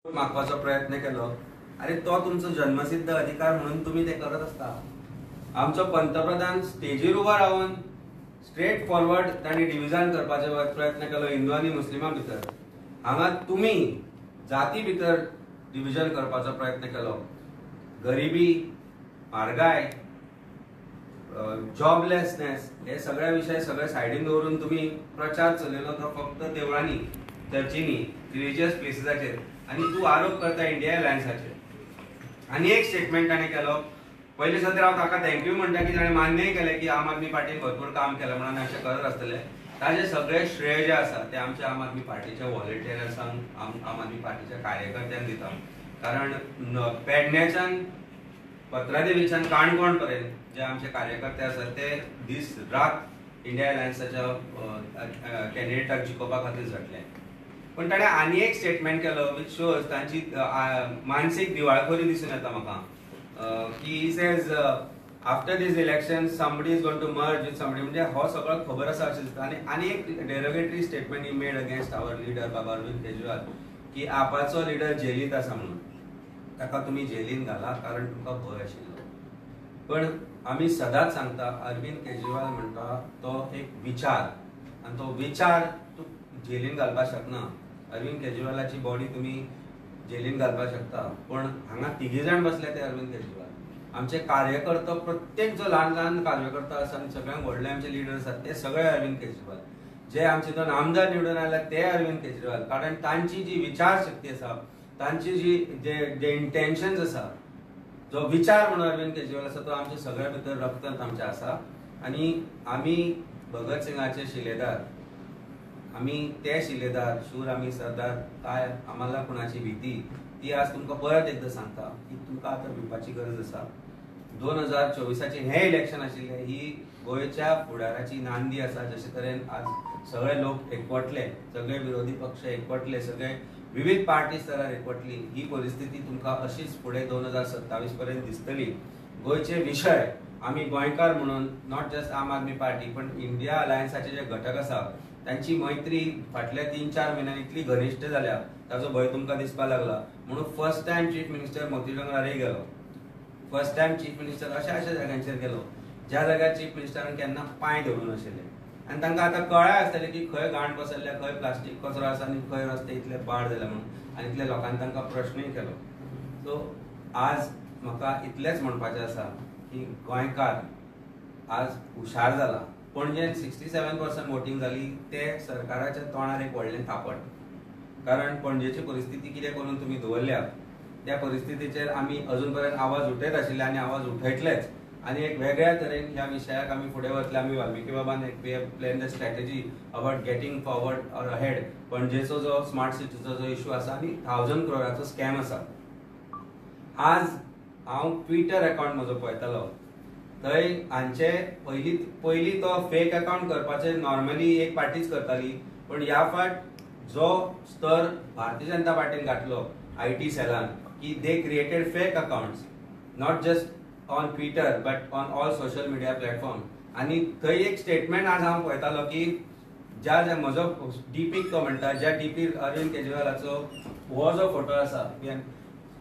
मागपाचो प्रयत्न केलो अरे तो तुमचो जन्मसिद्ध अधिकार म्हणून तुम्ही ते करत असता। आमचो पंतप्रधान स्टेजीर उबो रावन स्ट्रेट फॉरवर्ड तांणी डिव्हिजन करपाचो प्रयत्न केलो हिंदू आनी मुस्लिमां भितर। हांगा तुम्ही जाती भितर डिव्हिजन करपाचो प्रयत्न केलो। गरिबी, म्हारगाय, जॉबलेसनेस हे सगळे विषय सगळे सायडीन दवरून तुम्ही प्रचार चलयलो तो फक्त देवळांनी, चर्चींनी, रिलिजियस प्लेसीसाचेर आणि तू आरोप करता इंडिया अलायन्साचेर। आणि एक स्टेटमेंट ताणें केलो पयलीं सद्या हांव ताका थँक्यू म्हणटा की ताणें मान्यय केलें की आम आदमी पार्टीन भरपूर काम केलां म्हणून अशें करत आसतलें। ताजें सगळें श्रेय जें आसा तें आमच्या आम आदमी पार्टीच्या व्हॉलंटियर्सांक आम आदमी पार्टीच्या कार्यकर्त्यांक दिता। कारण पेडण्याच्यान पत्रादेवीच्यान काणकोण पर्यंत जे आमचे कार्यकर्ते आसात ते दीस रात इंडिया अलायन्साच्या कॅन्डिडेटाक जिखोवपा खातीर झटले। पण ताणें आनी एक स्टेटमेंट केलो विच शोज तांची मानसीक दिवाळखोरी दिसून येता म्हाका की he says after these election somebody is going to merge with somebody म्हणजे हो सगळो खबर आसा अशें दिसता। आनी एक derogatory statement he made against our leader बाबा अरविंद केजरीवाल की आपाचो लीडर जेलींत आसा म्हणून ताका तुमी जेलींत घाला कारण तुमकां भंय आशिल्लो। पण आमी सदांच सांगता अरविंद केजरीवाल म्हणटा तो एक विचार आनी तो विचार तूं जेलींत घालपाक शकना। अरविंद केजरीवालाची बॉडी तुम्ही जेलींत घालपाक शकता पण हांगा तिघी जाण बसले ते अरविंद केजरीवाल। आमचे कार्यकर्ते प्रत्येक जो ल्हान ल्हान कार्यकर्ता आसा आनी सगळ्यांत व्हडले आमचे लिडर आसात ते सगळे अरविंद केजरीवाल। जे आमचे दोन आमदार निवडून आयल्यात ते अरविंद केजरीवाल। कारण तांची जी विचारशक्ती आसा, तांची जी जे इंटेन्शन्स आसा, जो विचार म्हणून अरविंद केजरीवाल आसा तो आमच्या सगळ्या भितर रक्तांत आमच्या आसा। आनी आमी भगत सिंगाचे शिलेदार, आमी ते शिलेदार, शूर आमी सरदार, काय आम्हाला कोणाची भीती ती आज तुमकां परत एकदा सांगता की तुमकां आतां भिवपाची गरज आसा। 2024चे हे इलेक्शन आशिल्ले ही गोंयच्या फुडाराची नांदी आसा। जशे तरेन आज सगळे लोक एकवटले, सगळे विरोधी पक्ष एकवटले, सगळे विविध पार्टी स्तरार एकवटली, ही परिस्थिती तुमकां अशीच फुडें 2027 पर्यंत दिसतली। गोंयचे विशय आमी गोंयकार म्हणून नॉट जस्ट आम आदमी पार्टी पण इंडिया अलायन्साचे जे घटक आसा त्यांची मैत्री फाटल्या 3-4 म्हयन्यांनी इतली घनिश्ट जाल्या ताजो भंय तुमकां दिसपाक लागला। म्हणून फर्स्ट टायम चीफ मिनिस्टर मोती डोंगरारय गेलो, फर्स्ट टायम चीफ मिनिस्टर अशा जाग्यांचेर गेलो ज्या जाग्यार चीफ मिनिस्टरान केन्ना पांय धरून नाशिल्ले। आनी तांकां आतां कळ्ळाय आसतलें की खंय घाण पसरल्या, खंय प्लास्टीक कचरो आसा आनी खंय रस्ते इतले पाड जाला म्हणून। आनी इतल्या लोकांनी तांकां प्रश्नय केलो। सो आज म्हाका इतलेंच म्हणपाचें आसा की गोंयकार आज हुशार जाला। पणजेन 67% वोटिंग जाली ते सरकाराच्या तोंडार एक व्हडलें थापट। कारण पणजेची परिस्थिती कितें करून तुमी दवरल्या त्या परिस्थितीचेर आमी अजून पर्यंत आवाज उठयत आशिल्ले आनी आवाज उठयतलेच। आनी एक वेगळ्या तरेन ह्या विशयाक आमी फुडें वतले। आमी वाल्मिकी बाबान एक plan the strategy about getting forward or ahead. पणजेचो जो स्मार्ट सिटीचो जो इशू आसा आनी 1000 करोडाचो स्कॅम आसा। आज हांव ट्विटर अकाउंट म्हजो पळयतालो, थंय हांचे पयली तो फेक अकाउंट करपाचे नॉर्मली एक पार्टीच करताली पण ह्या फाट जो स्तर भारतीय जनता पार्टीन घातलो IT सेलान की they created fake accounts not just on Twitter but on all social media platform. आनी थंय एक स्टेटमेंट आज हांव पळयतालो की ज्या म्हजो डीपीक तो म्हणटा, ज्या डीपीर अरविंद केजरीवालाचो हो जो फोटो आसा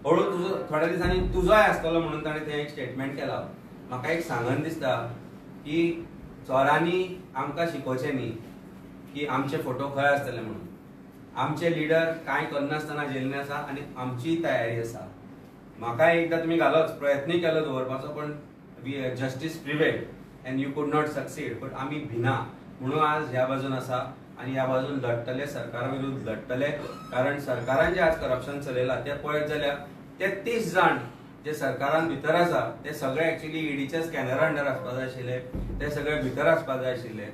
हळू तुजो थोड्या दिसांनी तुजोय आसतलो म्हणून ताणें थंय एक स्टेटमेंट केला। म्हाका एक सांगन दिसता की चोरांनी आमकां शिकोवचें न्ही की आमचे फोटो खंय आसतले म्हणून। आमचे लिडर कांय करनासतना जेलीन आसा आनी आमची तयारी आसा। म्हाका एकदां तुमी घालोच प्रयत्नय केलो दवरपाचो पण justice prevail end you could not succeed. But आमी भिना म्हणून आज ह्या बाजून आसा आनी ह्या बाजून लढटले, सरकारा विरुद्ध लढटले। कारण सरकारान जे आज करप्शन चलयलां तें पळयत जाल्यार 33 जाण जे सरकारान भितर आसा ते सगळे एक्चुअली ईडीच्या स्कॅनरा अंडर आसपाक जाय आशिल्ले, ते सगळे भितर आसपाक जाय आशिल्ले।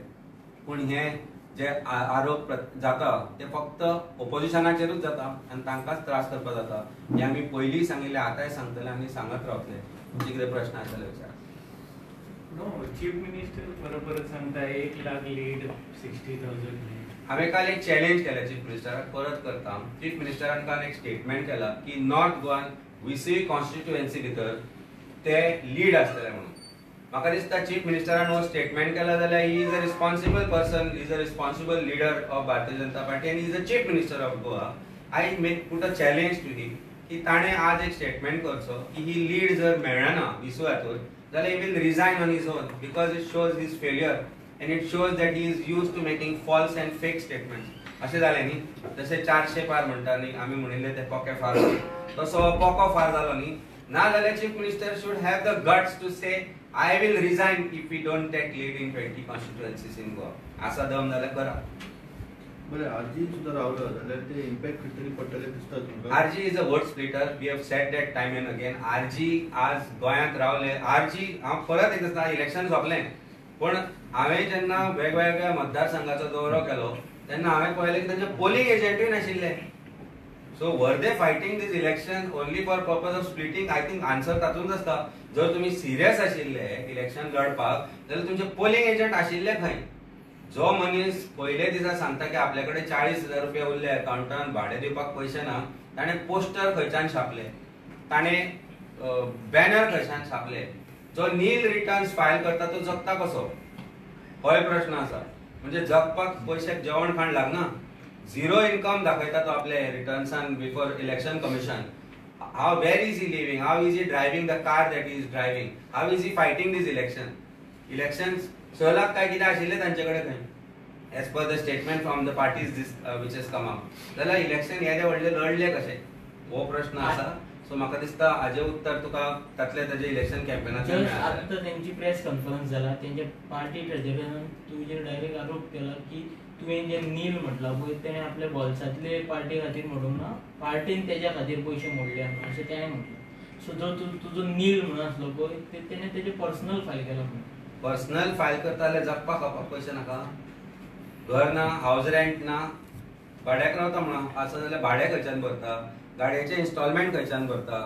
पूण हे जे आरोप जाता ते फक्त ओपोजिशनाचेरूच जाता आनी तांकांच त्रास करपाक जाता। हे आमी पयलीं सांगिल्ले, आतांय सांगतले आनी सांगत रावतले। तुमचे कितें प्रश्न आसतले विचार। चीफ मिनिस्टर बरोबर सांगता 1 लाख लीड 60,000 हांवें काल एक चॅलेंज केलें चीफ मिनिस्टराक, परत करता। चीफ मिनिस्टरान काल एक स्टेटमेंट केला की नॉर्थ गोवान विसई कॉन्स्टिट्युएन्सी भितर ते लीड आसतले म्हणून। म्हाका दिसता चीफ मिनिस्टरान हो स्टेटमेंट केला जाल्यार he is a responsible person, is a responsible leader of Bharatiya Janata Party and is a chief minister of Goa. I put a challenge to him की ताणें आज एक स्टेटमेंट करचो की ही लीड जर मेळना विसू हातून जाल्यार he will resign on his own because it shows his failure and it shows that he is use to making false and fake statements. अशें जालें न्ही, जशें 400 पार म्हणटा न्ही आमी म्हणिल्ले ते पोके फार, तसो पोको फार जालो न्ही. ना जाल्यार chief minister should have the guts to say I will resign if we don't take lead in 20 constituencies in Goa. असा दम जाल्यार करा. बरें आरजी सुद्दां रावलो जाल्यार ते इम्पॅक्ट खंय तरी पडटलें दिसता तुमकां? RG is a vote splitter. We have said that time and again. RG आज गोंयांत रावले. आरजी हांव परत एक दिसता इलेक्शन सोंपलें पण हांवें जेन्ना वेगवेगळ्या मतदारसंघाचो दौरो केलो तेन्ना हांवें पळयलें की तांचे पोलिंग एजंटूय नाशिल्ले. So were they fighting this election only for purpose of splitting? I think answer तातूंत आसता. जर तुमी सिरियस आशिल्ले इलेक्शन लडपाक जाल्यार तुमचे पोलिंग एजंट आशिल्ले खंय? जो मनीस पयले दिसा सांगता की आपल्या कडेन 40,000 रुपया उरले अकाउंटान भाडे दिवपाक पयशे ना, ताणें पोस्टर खंयच्यान छापले, ताणें बॅनर खंयच्यान छापले. जो नील रिटर्न्स फायल करता तो जगता कसो? हो प्रश्न आसा. म्हणजे जगपाक पयशे जेवण खाण लागना. झिरो इन्कम दाखयता तो आपले रिटर्न्सान before election commission. How where is he living, how is he driving the car that is driving, how is he fighting this election 6 lakh काय कितें आशिल्ले तांचे कडेन खंय as per the statement from the parties this which has come up. जाल्यार election येदे व्हडले लढले कशे हो प्रश्न आसा. सो म्हाका दिसता हाजे उत्तर तुका तातले ताजे इलेक्शन कॅम्पेनाचेर मेळटलें. आतां तेंची प्रेस कॉन्फरन्स जाला तेंच्या पार्टी प्रेसिडेंटान तुजेर डायरेक्ट आरोप केला की तुवें जे नील म्हटला पळय तेणें आपल्या बोल्सांतले पार्टी खातीर मोडूंक ना, पार्टीन तेज्या खातीर पयशे मोडले अशें तेणें म्हटलें. सो जो तुजो नील म्हणून आसलो पळय तेणें तेजे पर्सनल फायल केला. पर्सनल फायल करता जाल्यार जगपाक खावपाक पयशे नाका, घर ना, हावज रेंट ना, भाड्याक रावता म्हणा आसा जाल्यार भाडें खंयच्यान भरता, गाडयेचे इन्स्टॉलमेंट खंयच्यान भरता,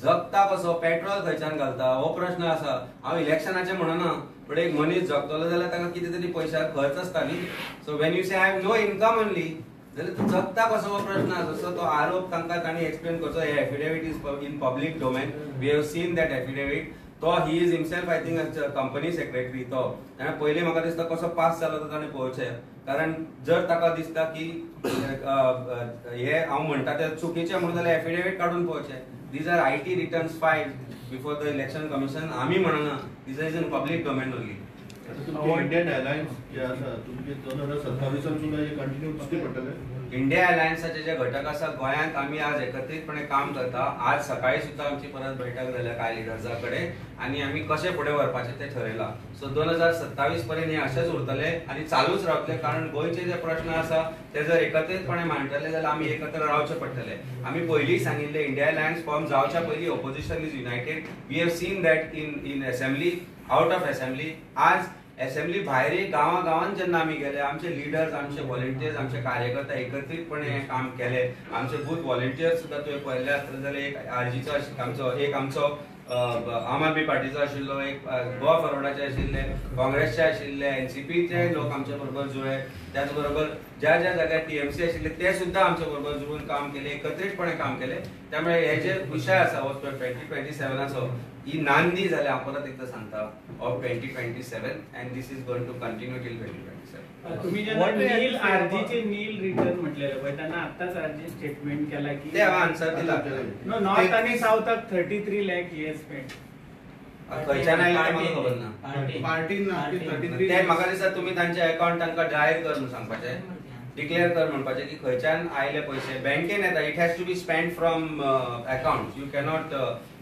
जगता कसो, पेट्रोल खंयच्यान घालता हो प्रश्न आसा. हांव इलेक्शनाचें म्हणना पण एक मनीस जगतलो जाल्यार ताका कितें तरी पयशांक खर्च आसता न्ही. So when you say I have no income only जाल्यार तूं जगता कसो हो प्रश्न आसा. सो तो आरोप तांकां तांणी एक्सप्लेन करचो. हे affidavit is in public domain. We have seen that affidavit. तो he is himself I think company secretary. तो ताणें पयलीं म्हाका दिसता कसो पास जालो तो ताणें पळोवचें. कारण जर ताका दिसता की हे हांव म्हणटा ते चुकीचें म्हणून जाल्यार एफिडेविट काडून पळोवचें. These are IT returns filed before the election commission. आमी म्हणना, these is in public domain only. Indian Airlines जे आसा तुमचे 2027 सुद्दां हे कंटिन्यू दिसचे पडटले. इंडिया एअरलायन्साचे जे घटक आसा गोंयांत आमी आज एकत्रीतपणे काम करता. आज सकाळी सुद्धा आमची परत बैठक जाल्या कांय लिडर्सां कडेन आनी आमी कशें फुडें व्हरपाचें तें ठरयलां. सो 2027 पर्यंत हे अशेंच उरतले आनी चालूच रावतले. कारण गोंयचे जे प्रश्न आसा ते जर एकत्रीतपणे मांडटले जाल्यार आमी एकत्र रावचे पडटले. आमी पयलीं सांगिल्ले इंडिया एअरलायन्स फॉर्म जावच्या पयलीं opposition is united. We have seen that in assembly, out of assembly. आज असेंब्ली भायरय गांवांत जेन्ना आमी गेले आमचे लिडर्स, आमचे व्हॉलंटियर्स, आमचे कार्यकर्ते एकत्रीतपणे हें काम केलें. आमचे बूथ व्हॉलंटियर्स सुद्दां तुवें पळयल्ले आसतले जाल्यार एक आरजीचो आमचो आम आदमी पार्टीचो आशिल्लो, एक गोवा फॉरवर्डाचे आशिल्ले, काँग्रेसचे आशिल्ले, NCPचे लोक आमचे बरोबर जुळ्ळे. त्याच बरोबर ज्या ज्या जाग्यार TMC आशिल्ले ते सुद्दां आमचे बरोबर जुळून काम केले, एकत्रीतपणे काम केले. त्यामुळे हे जे विशय आसा हो 2027 ही नांदी जाल्या हांव परत एकदां सांगता of 2027 and this is going to continue till 2027. तुम्ही जेव्हा नील आरजीचे नील रिटर्न म्हटलेले पळय त्यांना आत्ताच आरजी स्टेटमेंट केला की ते आन्सर दिला. नो नॉर्थ आणि साऊथाक 33 लाख हे स्पेंड. खंयच्यान आयले ते म्हाका खबर ना. पार्टीन ना 33 ते म्हाका दिसता तुमी तांचे अकाउंट तांकां जाहीर कर म्हणून सांगपाचें, डिक्लेअर कर म्हणपाचें की खंयच्यान आयले पयशे. बँकेन येता, it has to be spend from account.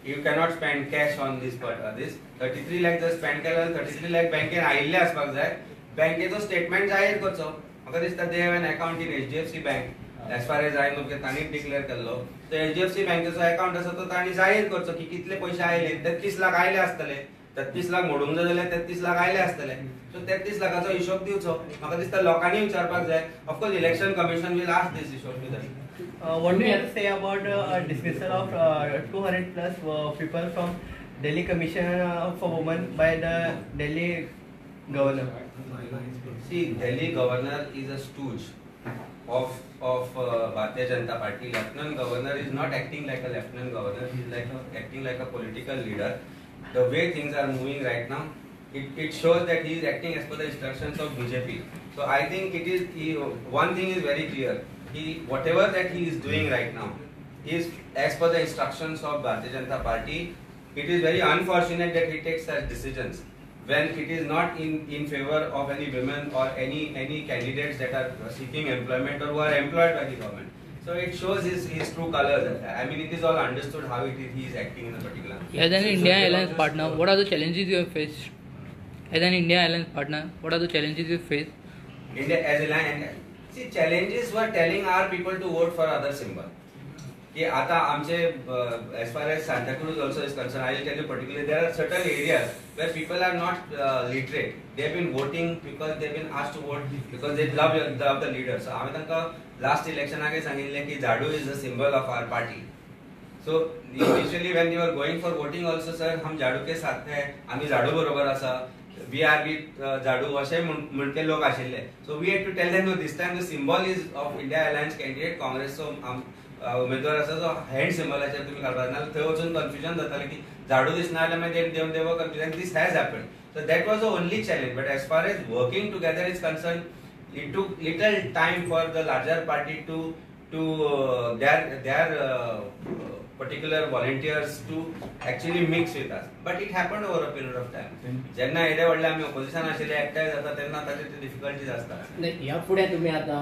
You cannot spend cash on this 33 lakh जर स्पेंड केले जाल्यार 33 लाख बँकेन आयिल्ले आसपाक जाय. बँकेचो स्टेटमेंट जाहीर करचो. म्हाका दिसता they have an account in HDFC bank as far as I know की तांणी डिक्लेअर केल्लो. तो HDFC बँकेचो अकाउंट आसा तो तांणी जाहीर करचो की कितले पयशे आयले. 33 लाख आयले आसतले, 33 लाख मोडूंक जाय जाल्यार 33 लाख आयले आसतले. सो 33 लाखाचो हिशोब दिवचो. म्हाका दिसता लोकांनी विचारपाक जाय. Of course election commission will ask this हिशोब to them. What do you have to say about dismissal of 200 plus people from Delhi Commission for Women by the Delhi governor? See, Delhi governor is a stooge of Bharatiya Janata Party. Lieutenant governor is not acting like a lieutenant governor. He is acting like a political leader. the way things are moving right now, it shows that he is acting as per the instructions of BJP. So I think one thing is very clear. Whatever that he is doing right now is as per the instructions of Bharatiya Janata Party. It is very unfortunate that he takes such decisions when it is not in favor of any women or any candidates that are seeking employment or who are employed by the government. So it shows his true colors. I mean, it is all understood how he is acting in a particular. As an India Alliance partner, what are the challenges you have faced? As an India Alliance partner, what are the challenges you face? India as a line, see, challenges were telling our people to vote for other symbol. As far as Santa Cruz also is concerned, I will tell you particularly, there are certain areas where people are not literate. They have been voting because they have been asked to vote because they love the leader. So, last election I सांगितले की झाडू is the symbol of our party. So initially when they were going for voting also, sir, हम झाडू के साथ हैं, आम्ही झाडू बरोबर असा. BRB झाडू असे म्हणते लोक आशिल्ले. So we had to tell them, no, this time the symbol is of India Alliance candidate Congress. So उमेदवार असा जो हँड सिम्बॉलाचेर तुम्ही घालपाक ना, थंय वचून कन्फ्युजन जातालें की झाडू दिसना जाल्यार मागीर they were confused. This has happened. So that was the only challenge. But as far as working together is concerned, it took little time for the larger party to their particular volunteers to actually mix with us. But it happened over a period of time. जेन्ना एडे व्हडले आमी opposition आशिल्ले एकठांय जाता तेन्ना ताचे difficulties आसता. ह्या फुडें तुमी आतां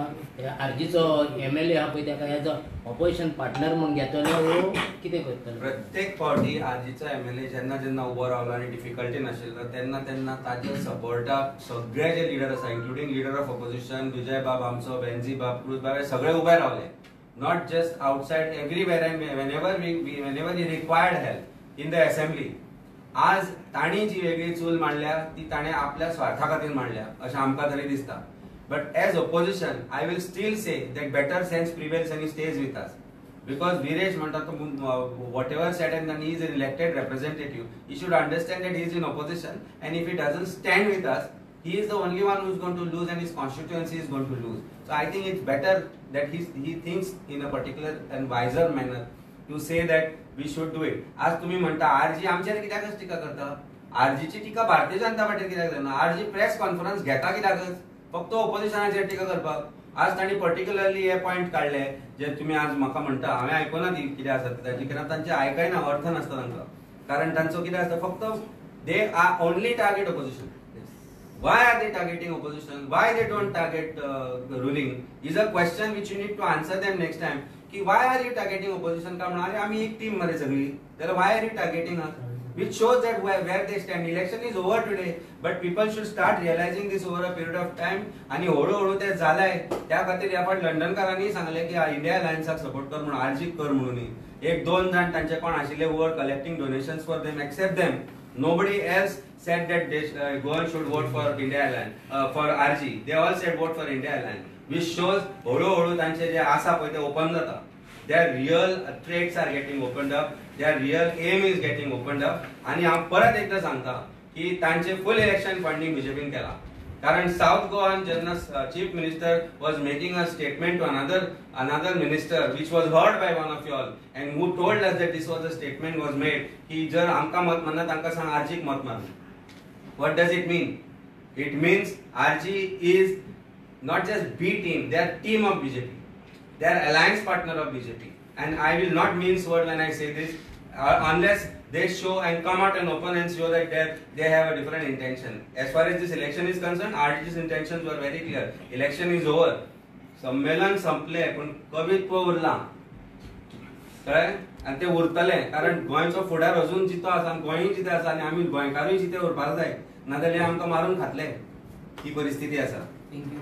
आरजीचो MLA आहा पळय ताका एज अ ऑपोजिशन पार्टनर म्हणून घेतले वो कितें करतले? प्रत्येक फावटी आरजीचो MLA जेन्ना उबो रावलो आनी डिफिकल्टी नाशिल्लो तेन्ना ताचे सपोर्टाक सगळे जे लीडर आसा, इन्क्लुडिंग लीडर ऑफ ऑपोजिशन विजय बाब आमचो, बेनझी बाब, क्रूज बाब, सगळे उबे रावले. Not just outside, everywhere, and whenever he required help in the assembly. आज ताणी जी वेगळी चूल मांडल्या ती ताणे आपल्या स्वार्था खातीर मांडल्या अशें आमकां तरी दिसता. But as opposition, I will still say that better sense prevails and he stays with us. Because Viresh म्हणटा whatever said and done, he is an elected representative. He should understand that he is in opposition, and if he doesn't stand with us, he is the only one who is going to lose and his constituency is going to lose. So I think it's better that he thinks in a particular and wiser manner to say that we should do it. आज तुम्ही म्हणता RG आमचेर कित्याकच टिका करता? आरजीची टिका भारतीय जनता पार्टीर कित्याक जायना? RG press conference घेता कित्याकच? फक्त ऑपोजिशनाचेर टिका करपाक. आज तांणी पर्टिक्युलरली हे पॉइंट काढले जे तुम्ही आज म्हाका म्हणटा, हांवें आयकोना ती कितें आसा ताची, कित्याक तांचे आयकायना, अर्थ नासता तांकां. कारण तांचो कितें आसता, फक्त they are only target opposition. Why are they targeting opposition? Why they don't target ruling? Is a question which you need to answer them next time. कि why are you targeting opposition? का म्हणा, अरे आम्ही एक team मध्ये सगळी. Then why are you targeting us? Which shows that where they stand. Election is over today, but people should start realizing this over a period of time. आणि हळूहळू ते झालंय. त्या खातीर आपण लंडनकारांनी सांगले की इंडिया अलायन्साक सपोर्ट कर म्हणून, आरजी कर म्हणून. एक दोन जण तांचे कोण आशिल्ले who were collecting donations for them, except them. Nobody else said that Goan should vote for India Alliance, for RG. They all said vote for India Alliance, which shows हळूहळू तांचे जे आसा पळय ते ओपन जाता. Their real traits are getting opened up. Their real aim is getting opened up. आणि हांव परत एकदा सांगता की तांचे फुल इलेक्शन फंडिंग बीजेपीन केला. कारण साउथ गोवान जेन्ना chief minister was making a statement to another minister which was heard by one of you all and who told us that this was a statement was made की जर आमकां मत मारना तांकां सांग आरजीक मत मार. What does it mean? It means RG is not just B team, they are team of BJP. They are alliance partner of BJP. And I will not mince word when I say this, unless they show and come out and open and show that they have a different intention. As far as this election is concerned, RG's intentions were very clear. Election is over. संमेलन संपले पण कवित्व उरला. कळ्ळें? आणि ते उरतले कारण गोंयचो फुडार अजून जितो आसा, गोंयय जिते आसा आनी आमी गोंयकारूय जिते उरपाक जाय, नाजाल्यार आमकां मारून खातले. ही परिस्थिती आसा. थँक्यू.